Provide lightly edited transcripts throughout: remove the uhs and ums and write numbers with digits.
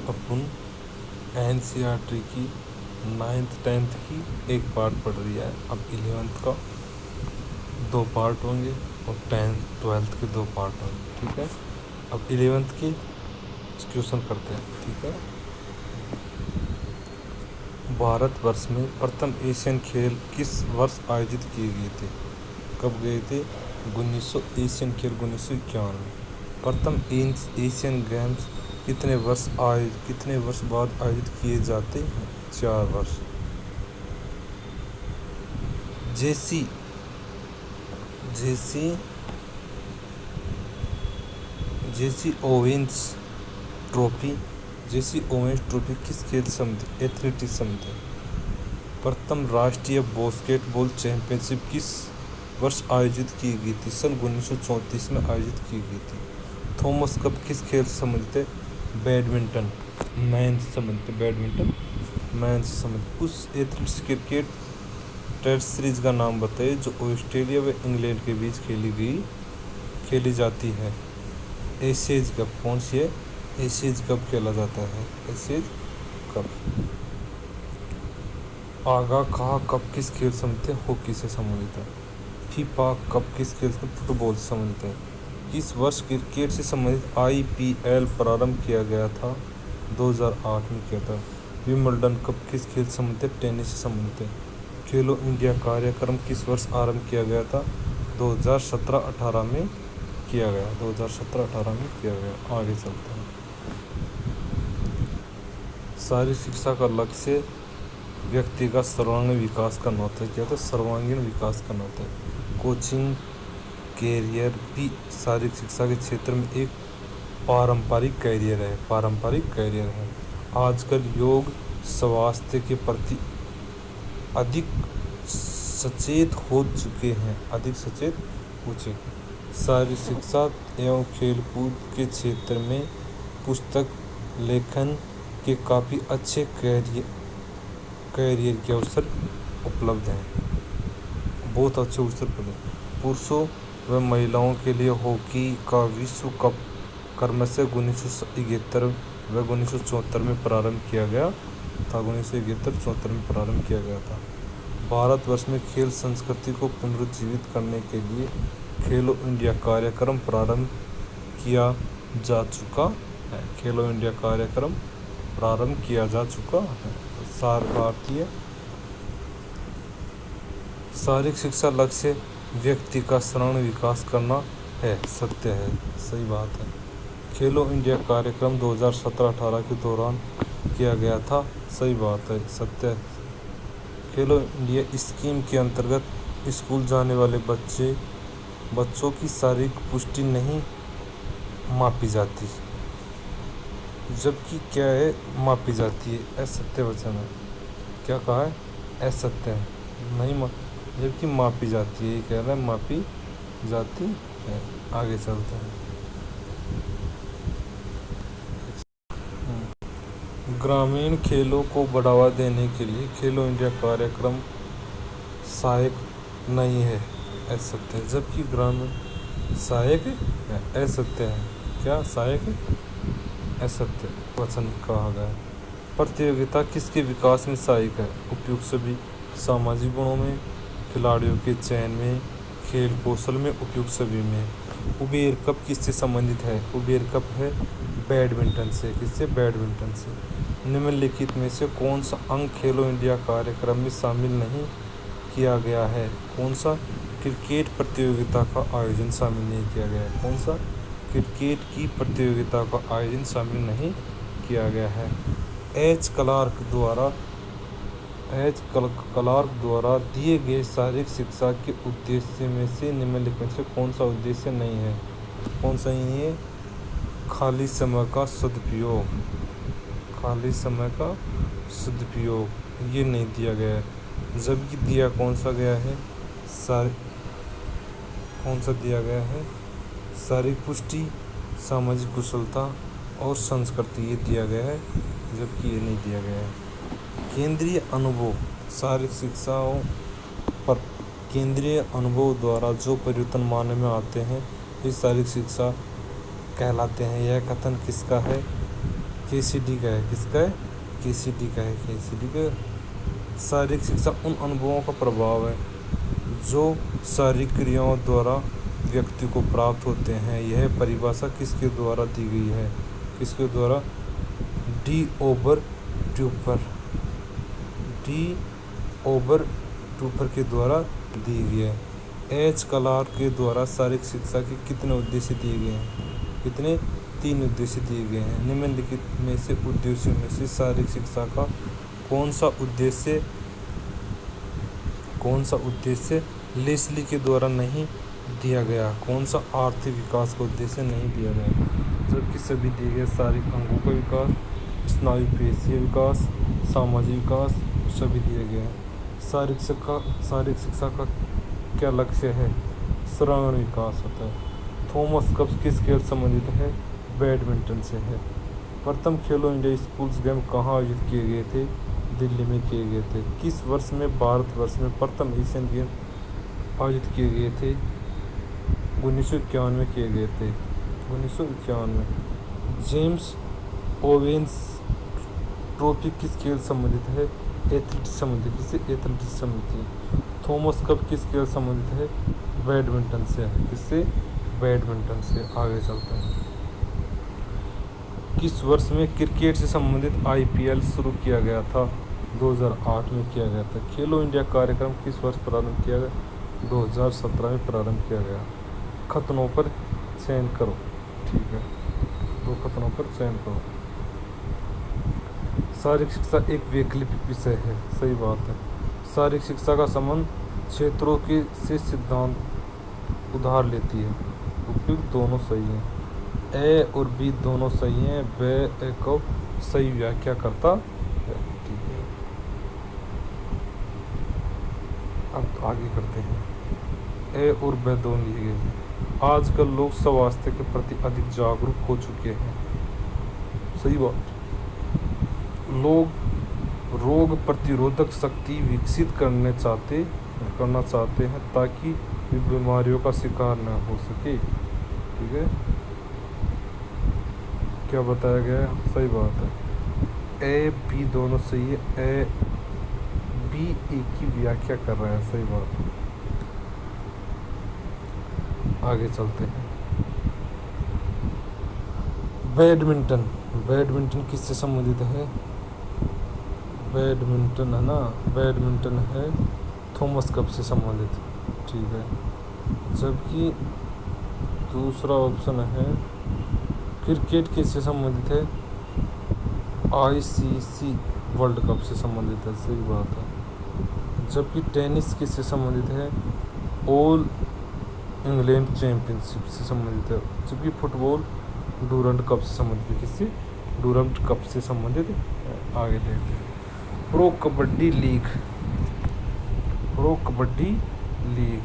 अपन NCERT की 9th 10th की एक पार्ट पढ़ रही है। अब 11th का 2 पार्ट होंगे और 10th 12th के 2 पार्ट होंगे। ठीक है, अब 11th की क्वेश्चन करते हैं। ठीक है, भारतवर्ष में प्रथम एशियन खेल किस वर्ष आयोजित किए गए थे? कब गए थे? 1900 एशियन खेल 1951 में। प्रथम एशियन गेम्स कितने वर्ष बाद आयोजित किए जाते हैं? 4 वर्ष। जेसी ओवेंस ट्रॉफी किस खेल समिति एथलेटिक्स समिति? प्रथम राष्ट्रीय बास्केटबॉल चैंपियनशिप किस वर्ष आयोजित की गई थी? सन 1934 में आयोजित की गई थी। थॉमस कप किस खेल से संबंधित है? बैडमिंटन मैन से संबंधित। उस एथलेटिक्स क्रिकेट टेस्ट सीरीज का नाम बताइए जो ऑस्ट्रेलिया व इंग्लैंड के बीच खेली जाती है। एशेज कप कौन सी है? एशेज कप खेला जाता है। Ashes cup. Aga Khan cup किस खेल समिति? हॉकी से संबंधित है। फीफा कप किस खेल से? फुटबॉल से संबंधित है। किस वर्ष क्रिकेट से संबंधित आईपीएल प्रारंभ किया गया था? 2008 में किया था। विंबलडन कप किस खेल से संबंधित है? टेनिस से संबंधित है। खेलो इंडिया कार्यक्रम किस वर्ष आरंभ किया गया था? 2017-18 में किया गया। 2017-18 में किया गया। आगे चलते हैं। शारीरिक शिक्षा का लक्ष्य व्यक्ति का सर्वांगीण विकास करना होता है। क्या होता है? सर्वांगीण विकास करना होता है। कोचिंग कैरियर भी शारीरिक शिक्षा के क्षेत्र में एक पारंपरिक कैरियर है। आजकल योग स्वास्थ्य के प्रति अधिक सचेत हो चुके हैं। शारीरिक शिक्षा एवं खेलकूद के क्षेत्र में पुस्तक लेखन के काफ़ी अच्छे कैरियर के अवसर उपलब्ध हैं। बहुत अच्छे अवसर उपलब्ध हैं। पुरुषों व महिलाओं के लिए हॉकी का विश्व कप क्रमशः 1973 व 1974 में प्रारंभ किया गया था। 1973-74 में प्रारंभ किया गया था। भारतवर्ष में खेल संस्कृति को पुनरुज्जीवित करने के लिए खेलो इंडिया कार्यक्रम प्रारंभ किया जा चुका है। खेलो इंडिया कार्यक्रम प्रारंभ किया जा चुका है। भारतीय शारीरिक शिक्षा लक्ष्य व्यक्ति का सर्वांगीण विकास करना है। सत्य है, सही बात है। खेलो इंडिया कार्यक्रम 2017-18 के दौरान किया गया था। सही बात है, सत्य है। खेलो इंडिया स्कीम के अंतर्गत स्कूल जाने वाले बच्चों की शारीरिक पुष्टि नहीं मापी जाती, जबकि क्या है? मापी जाती है। असत्य वचन है। क्या कहा है? असत्य है, नहीं जबकि मापी जाती है। ये कह रहा है मापी जाती है। आगे चलते हैं। ग्रामीण खेलों को बढ़ावा देने के लिए खेलो इंडिया कार्यक्रम सहायक नहीं है। असत्य है, जबकि ग्रामीण सहायक है। असत्य है। क्या? सहायक है। असत्य वचन कहा गया। प्रतियोगिता किसके विकास में सहायक है? उपयुक्त सभी सामाजिक गुणों में, खिलाड़ियों के चयन में, खेल कौशल में, उपयुक्त सभी में। उबेर कप किससे संबंधित है? उबेर कप है बैडमिंटन से। किससे? बैडमिंटन से। निम्नलिखित में से कौन सा अंग खेलो इंडिया कार्यक्रम में शामिल नहीं किया गया है? कौन सा? क्रिकेट प्रतियोगिता का आयोजन शामिल नहीं किया गया है। कौन सा? क्रिकेट की प्रतियोगिता का आयोजन शामिल नहीं किया गया है। एच क्लार्क द्वारा दिए गए शारीरिक शिक्षा के उद्देश्य में से निम्नलिखित में से कौन सा उद्देश्य नहीं है? कौन सा नहीं है? खाली समय का सदुपयोग ये नहीं दिया गया है। जबकि दिया कौन सा गया है? कौन सा दिया गया है? शारीरिक पुष्टि, सामाजिक कुशलता और संस्कृति, ये दिया गया है, जबकि ये नहीं दिया गया है। केंद्रीय अनुभव शारीरिक शिक्षाओं पर केंद्रीय अनुभव द्वारा जो परिवर्तन मानने में आते हैं वे शारीरिक शिक्षा कहलाते हैं। यह कथन किसका है? KCD का है, किसका है? KCD का है, KCD का। शारीरिक शिक्षा उन अनुभवों का प्रभाव है जो शारीरिक क्रियाओं द्वारा व्यक्ति को प्राप्त होते हैं। यह परिभाषा किसके द्वारा दी गई है? किसके द्वारा? डी ओबर ट्यूपर के द्वारा दी गई है। एच क्लार्क के द्वारा शारीरिक शिक्षा के कितने उद्देश्य दिए गए हैं? कितने? 3 उद्देश्य दिए गए हैं। निम्नलिखित में से उद्देश्यों में से शारीरिक शिक्षा का कौन सा उद्देश्य लेस्ली के द्वारा नहीं दिया गया? कौन सा आर्थिक विकास का उद्देश्य नहीं दिया गया? जबकि सभी दिए गए शारीरिक अंगों का विकास, स्नायु पेशीय विकास, सामाजिक विकास सभी दिए गए हैं। शारीरिक शिक्षा का क्या लक्ष्य है? श्रवण विकास होता है। थॉमस कप किस खेल संबंधित है? बैडमिंटन से है। प्रथम खेलो इंडिया स्कूल्स गेम कहाँ आयोजित किए गए थे? दिल्ली में किए गए थे। किस वर्ष में भारतवर्ष में प्रथम एशियन गेम आयोजित किए गए थे? 1951 में किए गए थे। 1951 में। जेम्स ओवेन्स ट्रॉफी किस खेल संबंधित है? एथलेटिक्स संबंधित। किससे? एथलेटिक्स संबंधित। थॉमस कप किस खेल संबंधित है? बैडमिंटन से है। किससे? बैडमिंटन से। आगे चलते हैं। किस वर्ष में क्रिकेट से संबंधित IPL शुरू किया गया था? 2008 में किया गया था। खेलो इंडिया कार्यक्रम किस वर्ष प्रारंभ किया गया? 2017 में प्रारंभ किया गया। खतनों पर चयन करो। ठीक है, 2 खतनों पर चयन करो। शारीरिक शिक्षा एक वैकल्पिक विषय है। सही बात है। शारीरिक शिक्षा का संबंध क्षेत्रों के से सिद्धांत उधार लेती है। उपयुक्त दोनों सही हैं। ए और बी दोनों सही हैं। वे को सही व्याख्या करता है। ठीक है, अब आगे करते हैं। ए और बे दोनों लिए गए हैं। आजकल लोग स्वास्थ्य के प्रति अधिक जागरूक हो चुके हैं। सही बात। लोग रोग प्रतिरोधक शक्ति विकसित करना चाहते हैं ताकि वे बीमारियों का शिकार न हो सके। ठीक है, क्या बताया गया है? सही बात है। ए बी दोनों सही है। ए बी एक की व्याख्या कर रहा है। सही बात है। आगे चलते हैं। बैडमिंटन किससे संबंधित है? बैडमिंटन है ना, बैडमिंटन है थॉमस कप से संबंधित। ठीक है, जबकि दूसरा ऑप्शन है क्रिकेट किससे संबंधित है? ICC वर्ल्ड कप से संबंधित है। सही बात है। जबकि टेनिस किससे संबंधित है? ऑल इंग्लैंड चैंपियनशिप से संबंधित है। जबकि फुटबॉल डूरंट कप से संबंधित है। किससे? डूरंट कप से संबंधित है। आगे देखते हैं। Pro kabaddi league. Pro kabaddi league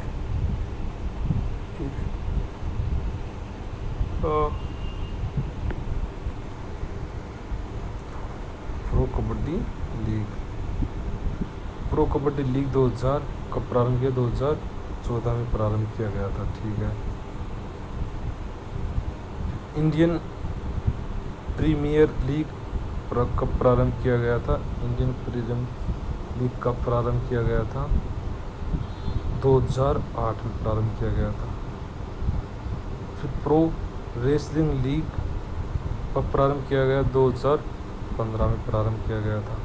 pro kabaddi league 2000 कब प्रारंभ किया? 2014 में प्रारंभ किया गया था। ठीक है। इंडियन प्रीमियर लीग कब प्रारंभ किया गया था? इंडियन प्रीमियर लीग कब प्रारंभ किया गया था? 2008 में प्रारंभ किया गया था। फिर प्रो रेसलिंग लीग कब प्रारंभ किया गया? 2015 में प्रारंभ किया गया था।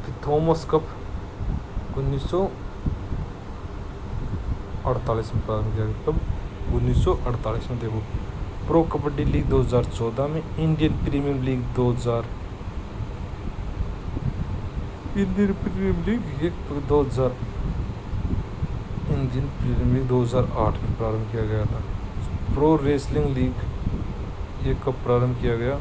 फिर थॉमस कप 1948 में प्रारंभ किया गया। कब? 1948 में। देखो, प्रो कबड्डी लीग 2014 में, Indian Premier League 2000 Indian Premier League 2008 में प्रारंभ किया गया था। प्रो रेसलिंग लीग ये कब प्रारंभ किया गया?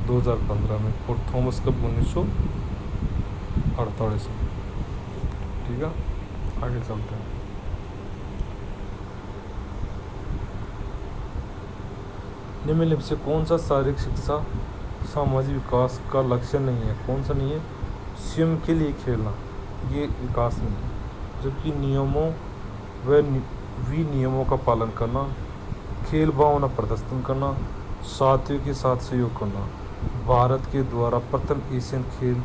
2015 में। और थॉमस कप 1948 में। ठीक है, आगे चलते हैं। निम्नलिखित से कौन सा शारीरिक शिक्षा सामाजिक विकास का लक्ष्य नहीं है? कौन सा नहीं है? स्वयं के लिए खेलना, ये विकास नहीं है। जबकि नियमों व विनियमों का पालन करना, खेल भावना प्रदर्शन करना, साथियों के साथ सहयोग करना। भारत के द्वारा प्रथम एशियन खेल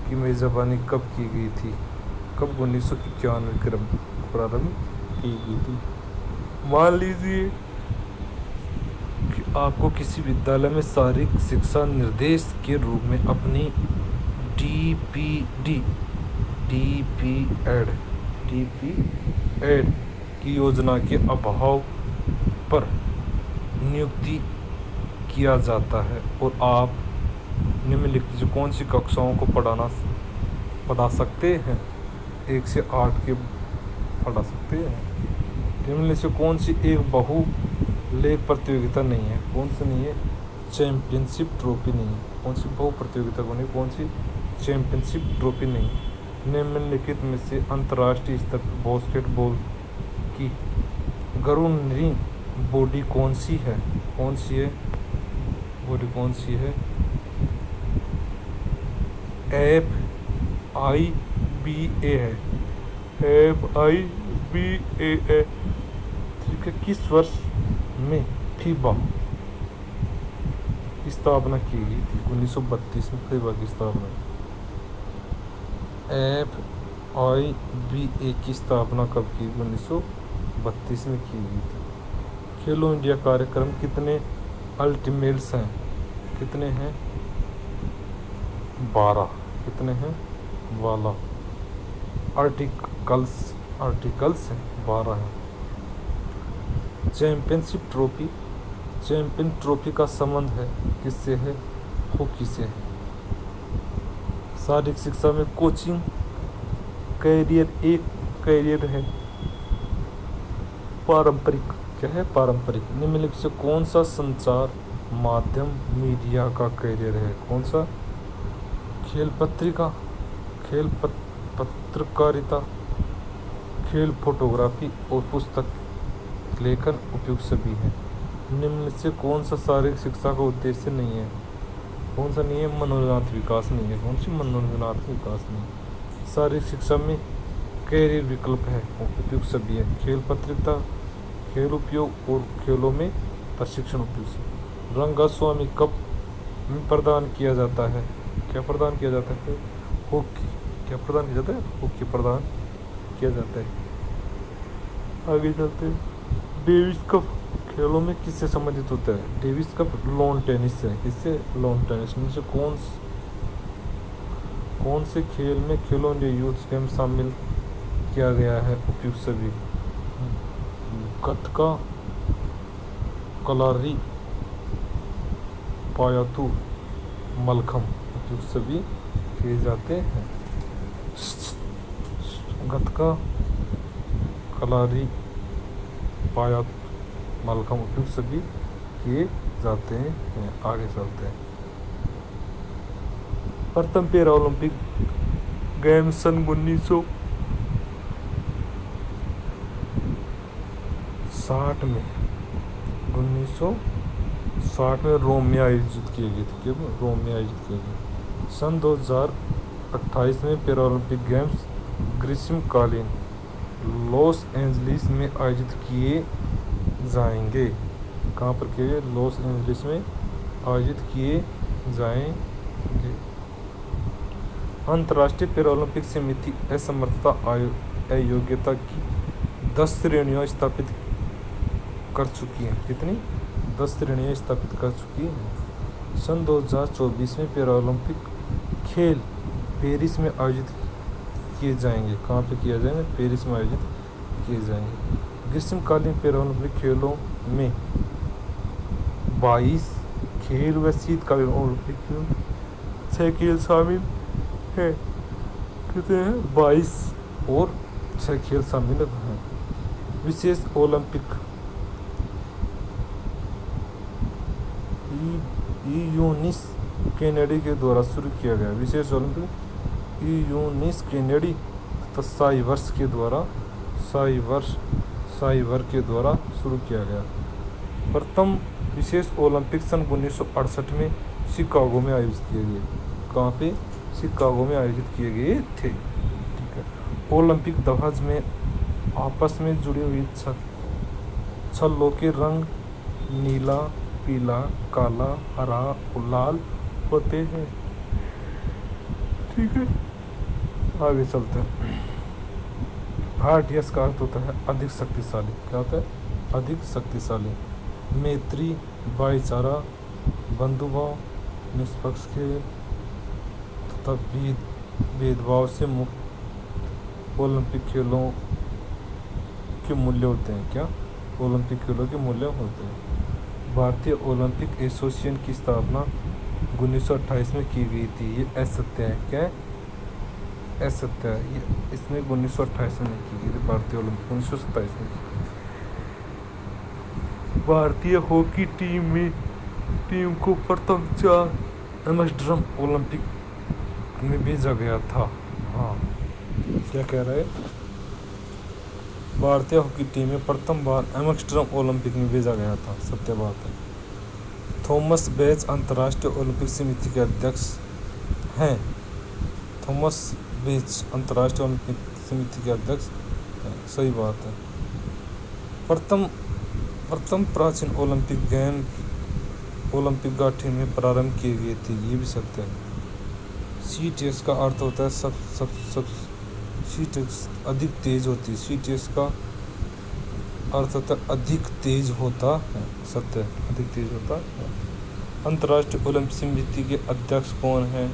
की मेज़बानी कब की गई थी? कब 1991 क्रम प्रारंभ की गई थी? मान लीजिए कि आपको किसी विद्यालय में शारीरिक शिक्षा निर्देश के रूप में अपनी डीपी एड की योजना के अभाव पर नियुक्ति किया जाता है और आप निम्नलिखित से कौन सी कक्षाओं को पढ़ा सकते हैं? 1 से 8 के पढ़ा सकते हैं। निम्नलिखित से कौन सी एक बहुलेख प्रतियोगिता नहीं है? कौन सी नहीं है? चैंपियनशिप ट्रॉफी नहीं है। कौन सी बहु प्रतियोगिता को नहीं? कौन सी? चैंपियनशिप ट्रॉफी नहीं। निम्नलिखित में से अंतर्राष्ट्रीय स्तर पर बास्केटबॉल की गवर्निंग बॉडी कौन सी है? कौन सी है बॉडी? कौन सी है? FIBA है। FIBA है। ठीक है। किस वर्ष में फीबा की स्थापना की गई थी? 1932 में फीबा की स्थापना। FIBA की स्थापना कब की? 1932 में की गई थी। खेलो इंडिया कार्यक्रम कितने अल्टीमेट्स हैं? कितने हैं? 12। कितने हैं? 12 आर्टिकल्स हैं, 12 हैं। चैंपियन ट्रॉफी का संबंध है किससे है? हॉकी से है। शारीरिक शिक्षा में कोचिंग कैरियर एक कैरियर है। पारंपरिक क्या है? पारंपरिक। निम्नलिखित से कौन सा संचार माध्यम मीडिया का कैरियर है? कौन सा? खेल पत्रिका, खेल पत्रकारिता, खेल फोटोग्राफी और पुस्तक लेखन उपयुक्त सभी हैं। निम्न से कौन सा शारीरिक शिक्षा का उद्देश्य नहीं है? कौन सा नहीं है? मनोरंजनात्मक विकास नहीं है। कौन सी? मनोरंजनात्मक विकास नहीं। शारीरिक शिक्षा में कैरियर विकल्प है, उपयुक्त सभी है। खेल पत्रिका, खेल उपयोग और खेलों में प्रशिक्षण उपयुक्त। रंगस्वामी कब प्रदान किया जाता है? क्या प्रदान किया जाता है? हॉकी। क्या प्रदान किया जाता है? हॉकी प्रदान किया जाता है। आगे चलते हैं। डेविस कप खेलों में किससे संबंधित होता है? डेविस कप लॉन टेनिस से। किससे? लॉन टेनिस में से कौन से खेल में खेलो इंडिया यूथ गेम शामिल किया गया है? उपयुक्त सभी। गतका, कलारी, पायातू, मलखम उपयुक्त सभी किए जाते हैं। गतका, कलारी, पायात, मलखम उपयुक्त सभी किए जाते हैं। आगे चलते हैं। प्रथम पैरा ओलंपिक गेम्स सन 1960 में रोम में आयोजित किए गए थे। क्यों? रोम में आयोजित किए गए। सन 2028 में पैरा ओलंपिक गेम्स ग्रीष्मकालीन लॉस एंजलिस में आयोजित किए जाएंगे। कहाँ पर किए? लॉस एंजलिस में आयोजित किए जाएंगे। अंतर्राष्ट्रीय पैरा ओलंपिक समिति असमर्थता अयोग्यता की 10 श्रेणियाँ स्थापित कर चुकी हैं। कितनी? 10 श्रेणियाँ स्थापित कर चुकी हैं। सन 2024 में पैरा ओलंपिक खेल पेरिस में आयोजित किए जाएंगे। कहाँ पे किया जाएंगे? पेरिस में आयोजित किए जाएंगे। ग्रीष्मकालीन पैरा ओलंपिक खेलों में 22 खेल व शीतकालीन ओलंपिक 6 खेल शामिल है। कितने हैं? 22 और 6 खेल शामिल हैं। विशेष ओलंपिक यूनिस केनेडी के द्वारा शुरू किया गया। विशेष ओलंपिक यूनिस केनेडी तथा साइवर्स के द्वारा शुरू किया गया। प्रथम विशेष ओलंपिक सन 1968 में शिकागो में आयोजित किए गए। कहाँ पे? शिकागो में आयोजित किए गए थे। ठीक है। ओलंपिक ध्वज में आपस में जुड़ी हुई छल्लों के रंग नीला, पीला, काला, हरा और लाल होते हैं। ठीक है, आगे चलते हैं। हार्डियस का अर्थ होता है अधिक शक्तिशाली। क्या होता है? अधिक शक्तिशाली। मैत्री, भाईचारा, बंधुभाव, निष्पक्ष खेल तथा भेदभाव से मुक्त ओलंपिक खेलों के मूल्य होते हैं। क्या? ओलंपिक खेलों के मूल्य होते हैं। भारतीय ओलंपिक एसोसिएशन की स्थापना 1928 में की गई थी। ये असत्य है। क्या है? असत्य है। ये इसमें 1928 में नहीं की गई थी। भारतीय ओलंपिक 1927 में की। भारतीय हॉकी टीम को प्रथम 4 एम्स्टर्डम ओलंपिक में भेजा गया था। हाँ, क्या कह रहा है? भारतीय हॉकी टीम में प्रथम बार एम्स्टर्डम ओलंपिक में भेजा गया था। सत्य बात है। थॉमस बेच अंतर्राष्ट्रीय ओलंपिक समिति के अध्यक्ष हैं। थॉमस बेच अंतर्राष्ट्रीय ओलंपिक समिति के अध्यक्ष हैं। सही बात है। प्रथम प्राचीन ओलंपिक गेम ओलंपिक गाठी में प्रारंभ किए गए थे। ये भी सत्य है। CTS का अर्थ होता है सब CTS अधिक तेज होती है। CTS का अर्थ होता है अधिक तेज होता है। सत्य, अधिक तेज होता है। अंतर्राष्ट्रीय ओलंपिक समिति के अध्यक्ष कौन है?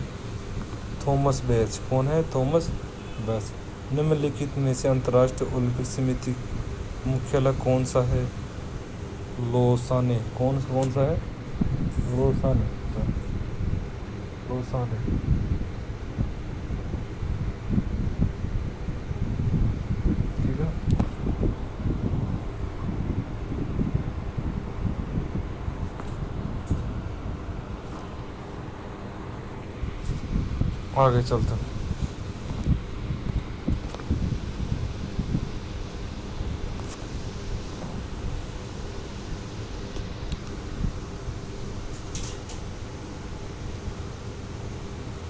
थॉमस बेच। कौन है? थॉमस बेच। निम्नलिखित में से अंतर्राष्ट्रीय ओलंपिक समिति मुख्यालय कौन सा है? लोसाने। कौन सा है? लोसाने। ठीक है। आगे चलते हैं।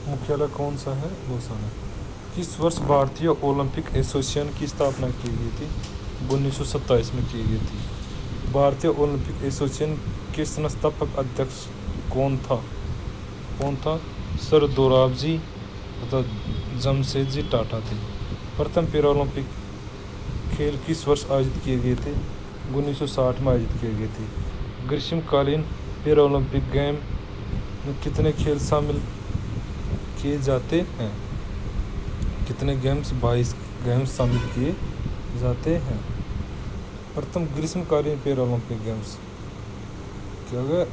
मुख्यालय कौन सा है? लोसाना। किस वर्ष भारतीय ओलंपिक एसोसिएशन की स्थापना की गई थी? 1927 में की गई थी। भारतीय ओलंपिक एसोसिएशन के संस्थापक अध्यक्ष कौन था? सर दोराबजी तथा जमशेदजी टाटा थे। प्रथम पैरा ओलंपिक खेल किस वर्ष आयोजित किए गए थे? 1960 में आयोजित किए गए थे। ग्रीष्मकालीन पैरा ओलंपिक गेम में कितने खेल शामिल किए जाते हैं? कितने गेम्स? 22 गेम्स शामिल किए जाते हैं। प्रथम ग्रीष्मकालीन पैरा ओलंपिक गेम्स क्या हो गया?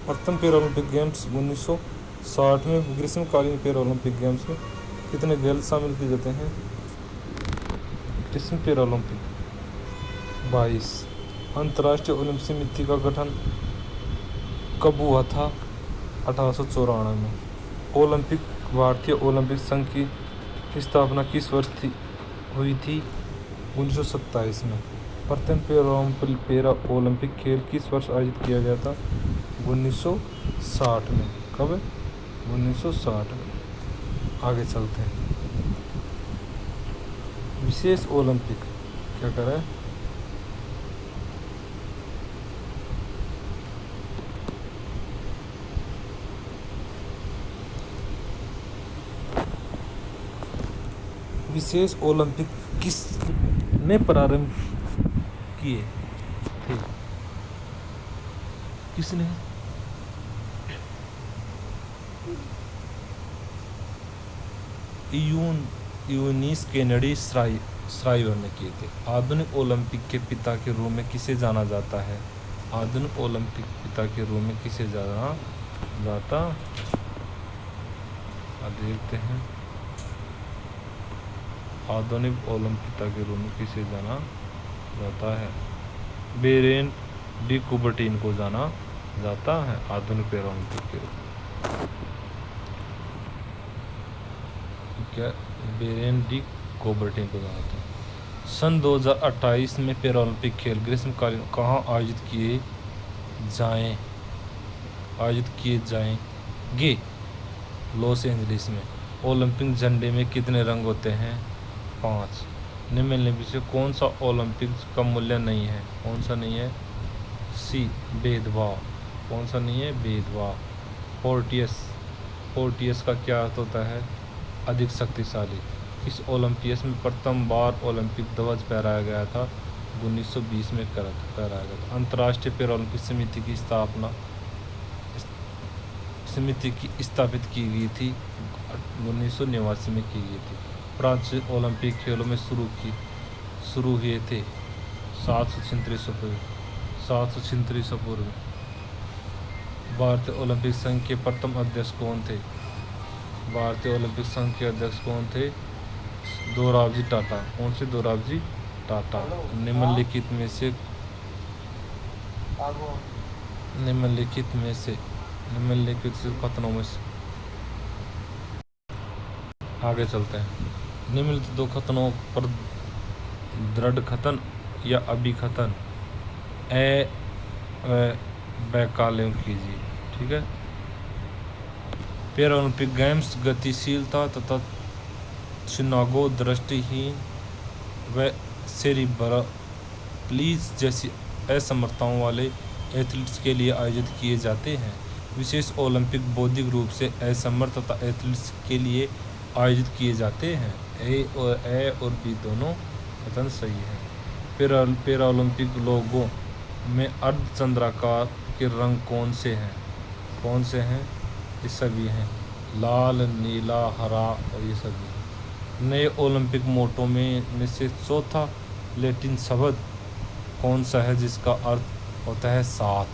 प्रथम पैरा ओलंपिक गेम्स 1960 में। ग्रीष्मकालीन पैरा ओलंपिक गेम्स में कितने खेल शामिल किए जाते हैं? ग्रीष्म पैरा ओलंपिक 22। अंतर्राष्ट्रीय ओलंपिक समिति का गठन कब हुआ था? 1894 में। भारतीय ओलंपिक संघ की स्थापना किस वर्ष हुई थी? 1927 में। प्रथम पैरा ओलंपिक खेल किस वर्ष आयोजित किया गया था? 1960 में। कब? 1960 में। आगे चलते हैं। विशेष ओलंपिक क्या कर रहा है? विशेष ओलंपिक किसने प्रारंभ किए थे? किसने? यूनिस केनेडी श्राइवर ने किए थे। आधुनिक ओलंपिक के पिता के रूप में किसे जाना जाता है? आधुनिक ओलंपिक पिता के रूप में किसे जाना जाता? देखते हैं। आधुनिक ओलंपिक पिता के रूप में किसे जाना जाता है? बेरेन डी कुबर्टिन को जाना जाता है आधुनिक पैरा ओलंपिक के रूप में। क्या? बेरेन डी कुबर्टिन को जाना जाता है। सन 2028 में पैरा ओलंपिक खेल ग्रीष्मकालीन कहाँ आयोजित किए जाएंगे? लॉस एंजलिस में। ओलंपिक झंडे में कितने रंग होते हैं? 5। निम्नलिखित में से कौन सा ओलंपिक का मूल्य नहीं है? कौन सा नहीं है? सी भेदभाव, कौन सा नहीं है, भेदभाव। पोर्टियस, पोर्टियस का क्या अर्थ होता है, अधिक शक्तिशाली। किस ओलंपियस में प्रथम बार ओलंपिक ध्वज फहराया गया था, 1920 में फहराया गया था। अंतर्राष्ट्रीय पैरालंपिक समिति की स्थापित की गई थी 1989 में की गई थी। प्राचीन ओलंपिक खेलों में शुरू हुए थे 736 पूर्व में। भारतीय ओलंपिक संघ के प्रथम अध्यक्ष कौन थे, भारतीय ओलंपिक संघ के अध्यक्ष कौन थे, दोराबजी टाटा। कौन से, दोराबजी टाटा। निम्नलिखित कथनों में से आगे चलते हैं। निम्नलिखित दो कथनों पर दृढ़ कथन या अभिकथन वैकल्पिक कीजिए। ठीक है। पैरालंपिक गेम्स गतिशीलता तथा शिनागो, दृष्टिहीन व सेरिब्रलीज जैसी असमर्थताओं वाले एथलीट्स के लिए आयोजित किए जाते हैं। विशेष ओलंपिक बौद्धिक रूप से असमर्थ तथा एथलीट्स के लिए आयोजित किए जाते हैं। ए और बी दोनों कथन सही है। पैरालंपिक लोगों में अर्धचंद्राकार के रंग कौन से हैं, ये सभी हैं, लाल, नीला, हरा और ये सभी हैं। नए ओलंपिक मोटो में से चौथा लैटिन शब्द कौन सा है जिसका अर्थ होता है साथ,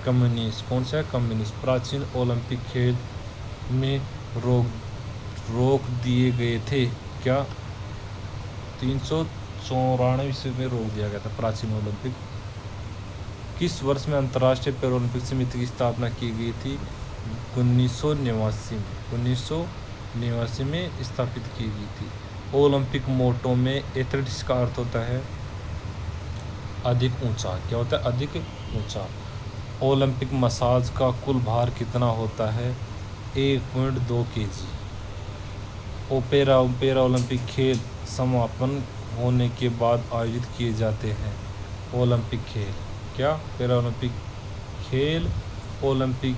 कम्युनिस्ट। कौन सा है, कम्युनिस्ट। प्राचीन ओलंपिक खेल में रोक दिए गए थे क्या, 394 ईस्वी में रोक दिया गया था प्राचीन ओलंपिक। किस वर्ष में अंतर्राष्ट्रीय पैरालंपिक समिति की स्थापना की गई थी, 1989 में स्थापित की गई थी। ओलंपिक मोटो में एथलेटिक्स का अर्थ होता है अधिक ऊंचा। क्या होता है, अधिक ऊंचा। ओलंपिक मसाज का कुल भार कितना होता है, 1.2 kg। पैरा ओलंपिक खेल समापन होने के बाद आयोजित किए जाते हैं। ओलंपिक खेल क्या, पैरा ओलंपिक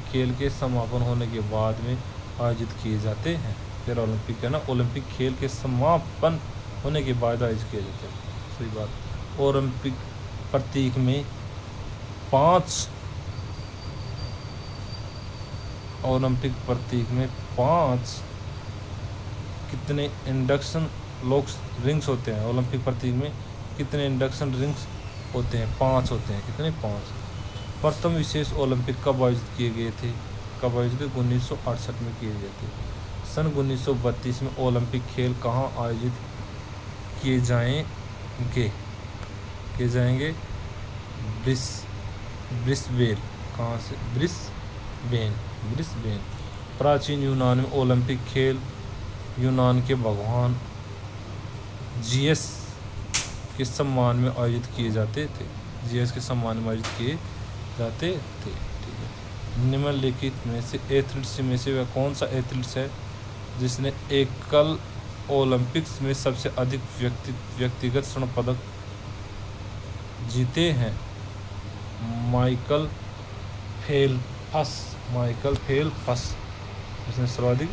खेल के समापन होने के बाद में आयोजित किए जाते हैं। पैरा ओलंपिक है ना, ओलंपिक खेल के समापन होने के बाद आयोजित किए जाते हैं, सही बात। ओलंपिक प्रतीक में 5 कितने इंडक्शन रिंग्स होते हैं। ओलंपिक प्रतीक में कितने इंडक्शन रिंग्स होते हैं, 5 होते हैं। कितने, 5। प्रथम विशेष ओलंपिक कब आयोजित किए गए थे, 1968 में किए गए थे। सन 1932 में ओलंपिक खेल कहाँ आयोजित किए जाएंगे, ब्रिस्बेन। कहाँ से, ब्रिस्बेन। प्राचीन यूनान में ओलंपिक खेल यूनान के भगवान जीएस के सम्मान में आयोजित किए जाते थे। जीएस के सम्मान में आयोजित किए जाते थे। ठीक है। निम्नलिखित में से एथलीट्स में से वह कौन सा एथलीट्स है जिसने एकल ओलंपिक्स में सबसे अधिक व्यक्तिगत स्वर्ण पदक जीते हैं, माइकल फेल्प्स इसने सर्वाधिक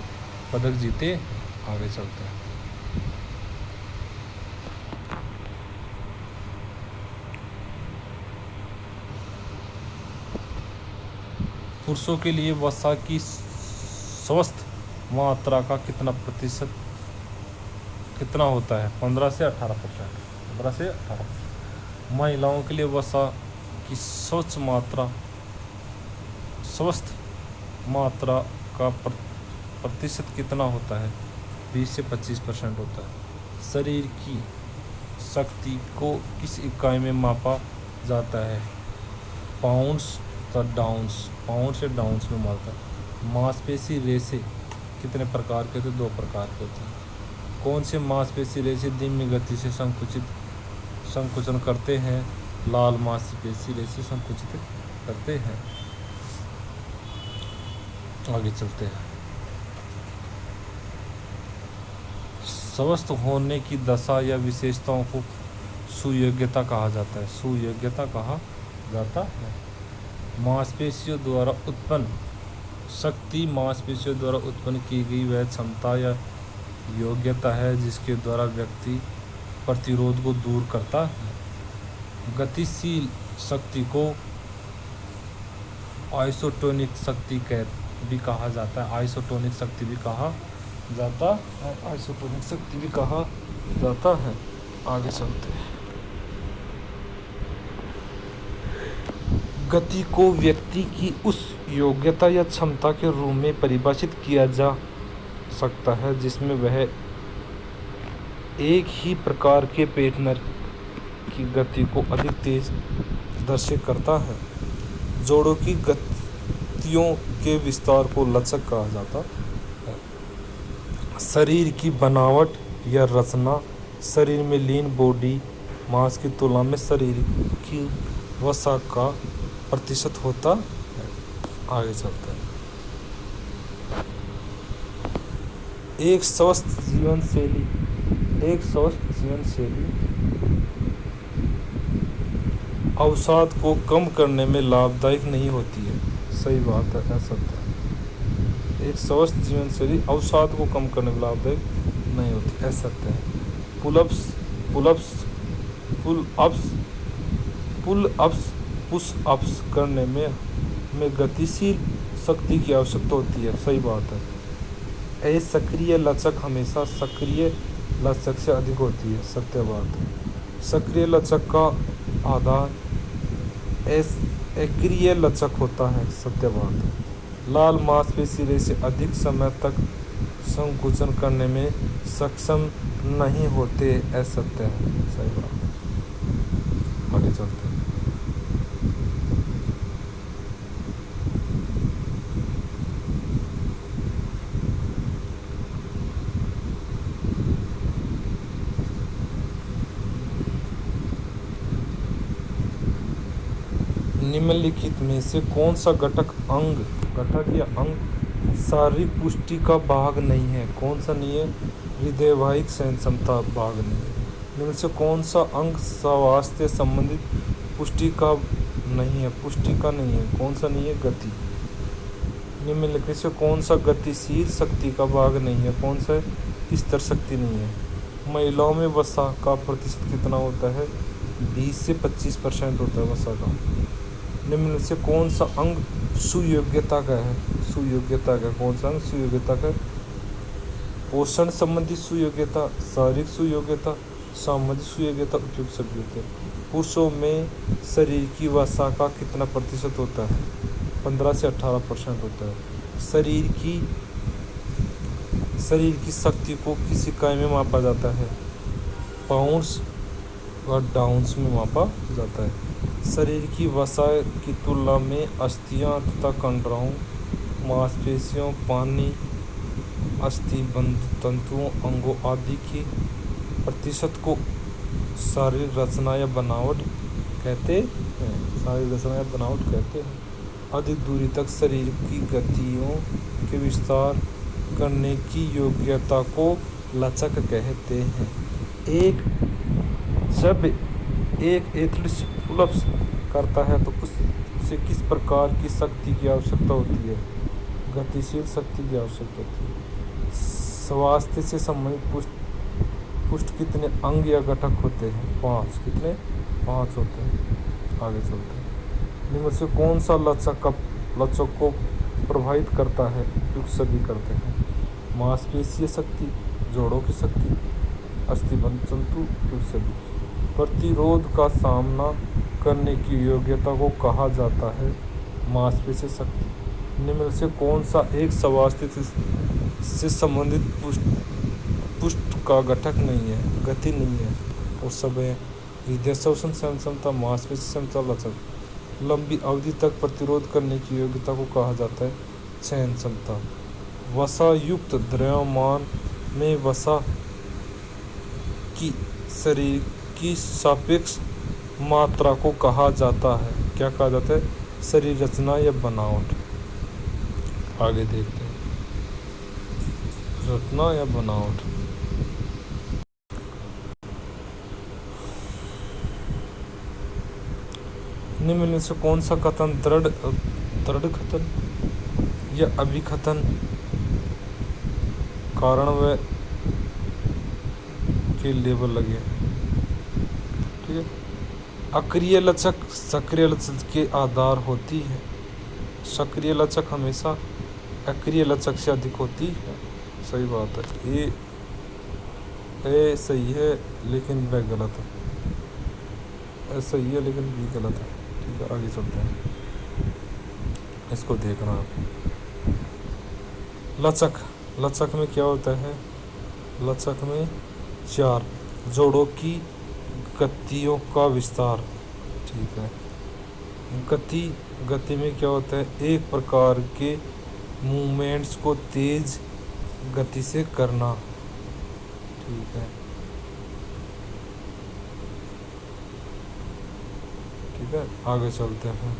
पदक जीते। आगे चलते हैं। पुरुषों के लिए वसा की स्वस्थ मात्रा का कितना होता है, 15 से 18%। 15 से 18%। महिलाओं के लिए वसा की स्वस्थ मात्रा का प्रतिशत कितना होता है, 20 से 25% होता है। शरीर की शक्ति को किस इकाई में मापा जाता है, पाउंड्स या डाउन्स। पाउंड से डाउन्स में मापता है। मांसपेशी रेशे कितने प्रकार के होते हैं, 2 प्रकार के होते हैं। कौन से मांसपेशी रेशे धीमी गति से संकुचन करते हैं, लाल मांसपेशी रेशे संकुचित करते हैं। आगे चलते हैं। स्वस्थ होने की दशा या विशेषताओं को सुयोग्यता कहा जाता है, सुयोग्यता कहा जाता है। मांसपेशियों द्वारा उत्पन्न शक्ति मांसपेशियों द्वारा उत्पन्न की गई वह क्षमता या योग्यता है जिसके द्वारा व्यक्ति प्रतिरोध को दूर करता है। गतिशील शक्ति को आइसोटोनिक शक्ति भी कहा जाता है, आइसोटोनिक शक्ति भी कहा जाता है, आइसोटोनिक शक्ति भी कहा जाता है। आगे चलते हैं। गति को व्यक्ति की उस योग्यता या क्षमता के रूप में परिभाषित किया जा सकता है जिसमें वह एक ही प्रकार के पार्टनर की गति को अधिक तेज दर्शित करता है। जोड़ों की गतियों के विस्तार को लचक कहा जाता है। शरीर की बनावट या रचना शरीर में लीन बॉडी मास की तुलना में शरीर की वसा का प्रतिशत होता है। आगे चलते हैं। एक स्वस्थ जीवन शैली अवसाद को कम करने में लाभदायक नहीं होती है। सही बात है, ऐसा है। एक स्वस्थ जीवन शैली अवसाद को कम करने में लाभदायक नहीं होती, ऐसा है। पुश अप्स करने में गतिशील शक्ति की आवश्यकता होती है। सही बात है। सक्रिय लचक हमेशा सक्रिय लचक से अधिक होती है। सत्य बात है। सक्रिय लचक का आधार अक्रिय लचक होता है। सत्य बात है। लाल मांसपेशी से अधिक समय तक संकुचन करने में सक्षम नहीं होते, असत्य है। सही बात है। आगे चलते हैं। निम्नलिखित में से कौन सा घटक या अंग शारीरिक पुष्टि का भाग नहीं है? कौन सा नहीं है? हृदयवाहिक सहन क्षमता भाग नहीं है। निम्न से कौन सा अंग स्वास्थ्य संबंधित पुष्टि का नहीं है? कौन सा नहीं है? गति। निम्नलिखित से कौन सा गतिशील शक्ति का भाग नहीं है? कौन सा स्तर शक्ति नहीं है? महिलाओं में वसा का प्रतिशत कितना होता है? 20 से 25% होता है वसा का। निम्न से कौन सा अंग सुयोग्यता का है? कौन सा अंग सुयोग्यता का? पोषण संबंधी सुयोग्यता, शारीरिक सुयोग्यता, सामाजिक सुयोग्यता, उपयुक्त सुयोग्यता। पुरुषों में शरीर की वसा का कितना प्रतिशत होता है? 15 से 18% होता है। शरीर की शक्ति को किस इकाई में मापा जाता है? पाउंड्स और डाउन्स में मापा जाता है। शरीर की वसा की तुलना में अस्थियां तथा कंडराओं, मांसपेशियों, पानी, अस्थि तंतुओं, अंगों आदि की प्रतिशत को शारीरिक रचना या बनावट कहते हैं। अधिक दूरी तक शरीर की गतियों के विस्तार करने की योग्यता को लचक कहते हैं। जब एक एथलीट पुलअप्स करता है तो उससे किस प्रकार की शक्ति की आवश्यकता होती है? गतिशील शक्ति की आवश्यकता होती है। स्वास्थ्य से संबंधित पुष्ट कितने अंग या घटक होते हैं? 5। कितने? 5 होते हैं। आगे चलते हैं। निम्न से कौन सा लचक को प्रभावित करता है? उपयुक्त सभी करते हैं। मांसपेशीय शक्ति, जोड़ों की शक्ति, अस्थिबंध तंतु, उपयुक्त सभी। प्रतिरोध का सामना करने की योग्यता को कहा जाता है मांसपेशीय शक्ति। निम्न से कौन सा एक स्वास्थ्य से संबंधित पुष्ट का घटक नहीं है? गति नहीं है और सब है। हृदय श्वसन सहन क्षमता, मांसपेशी क्षमता, लचक। लंबी अवधि तक प्रतिरोध करने की योग्यता को कहा जाता है सहन क्षमता। वसा युक्त द्रव्यमान में वसा की शरीर की सापेक्ष मात्रा को कहा जाता है, क्या कहा जाता है? शरीर रचना या बनावट। आगे देखते हैं। रचना या बनावट। निम्न में से कौन सा कथन दृढ़ कथन या अभिकथन कारण व के लेबल लगे हैं। ठीक है। अक्रिय लचक सक्रिय लचक के आधार होती है। सक्रिय लचक हमेशा अक्रिय लचक से अधिक होती है। सही बात है। ए सही है लेकिन वह गलत है। ए सही है लेकिन बी गलत है। ठीक है, आगे चलते हैं, इसको देखना आप। लचक में क्या होता है? लचक में 4 जोड़ों की गतियों का विस्तार। ठीक है। गति में क्या होता है? एक प्रकार के मूवमेंट्स को तेज गति से करना। ठीक है। ठीक है, आगे चलते हैं।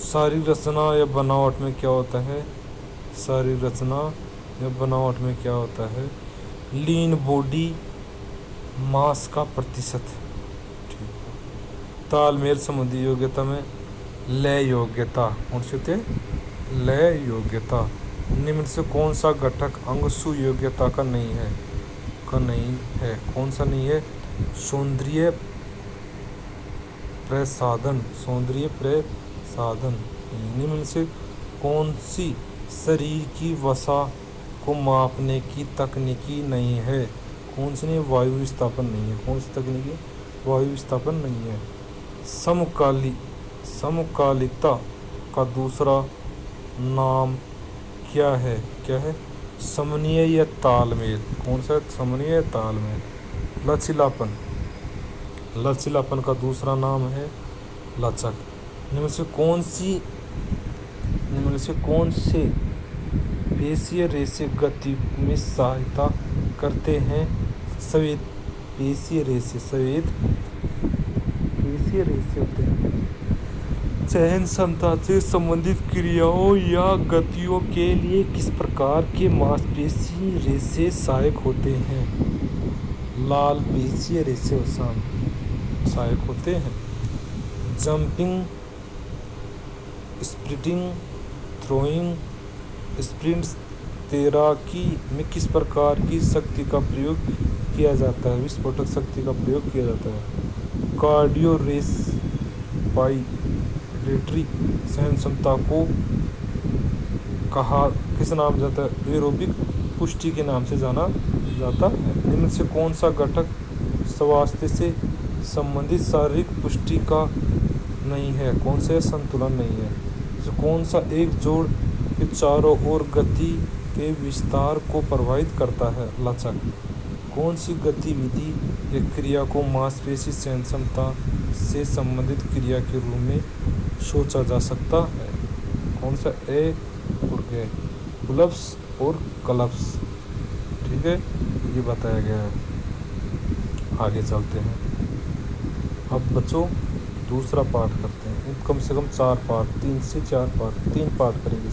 शारीरिक रचना या बनावट में क्या होता है? शारीरिक रचना या बनावट में क्या होता है? लीन बॉडी मास का प्रतिशत। ठीक है। तालमेल संबंधी योग्यता में लय योग्यता। कौन सी होती है? लय योग्यता। निम्न से कौन सा घटक अंग सुयोग्यता का नहीं है? कौन सा नहीं है? सौंदर्य प्रसाधन। निम्न से कौन सी शरीर की वसा को मापने की तकनीकी नहीं है? कौन सी नहीं? वायु विस्थापन नहीं है। कौन सी तकनीकी? वायु विस्थापन नहीं है। समकालिकता का दूसरा नाम क्या है? समन्वय या तालमेल। कौन सा? समन्वय या तालमेल। लचीलापन का दूसरा नाम है लचक। निम्न से कौन से पेशीय रेशे गति में सहायता करते हैं? पेशीय रेशे होते हैं चयन क्षमता से संबंधित क्रियाओं या गतियों के लिए किस प्रकार के मांसपेशी रेशे सहायक होते हैं? लाल पेशीय रेशे सहायक होते हैं। जंपिंग, स्प्रिंटिंग, थ्रोइंग, स्प्रिंट्स तैराकी में किस प्रकार की शक्ति का प्रयोग किया जाता है? विस्फोटक शक्ति का प्रयोग किया जाता है। कार्डियो रेस्पिरेटरी सहन क्षमता को किस नाम जाता है? एरोबिक पुष्टि के नाम से जाना जाता है। इनमें से कौन सा घटक स्वास्थ्य से संबंधित शारीरिक पुष्टि का नहीं है? कौन सा? संतुलन नहीं है। तो कौन सा एक जोड़ के चारों ओर गति के विस्तार को प्रभावित करता है? लचक। कौन सी गतिविधि या क्रिया को मांसपेशी सहन क्षमता से संबंधित क्रिया के रूप में सोचा जा सकता है? कौन सा? ए और ए, पुलअप्स और कलअप्स। ठीक है, ये बताया गया है। आगे चलते हैं। अब बच्चों दूसरा पार्ट करते हैं। कम से कम 4 पार्ट, 3 से 4 पार्ट, 3 पार्ट करेंगे।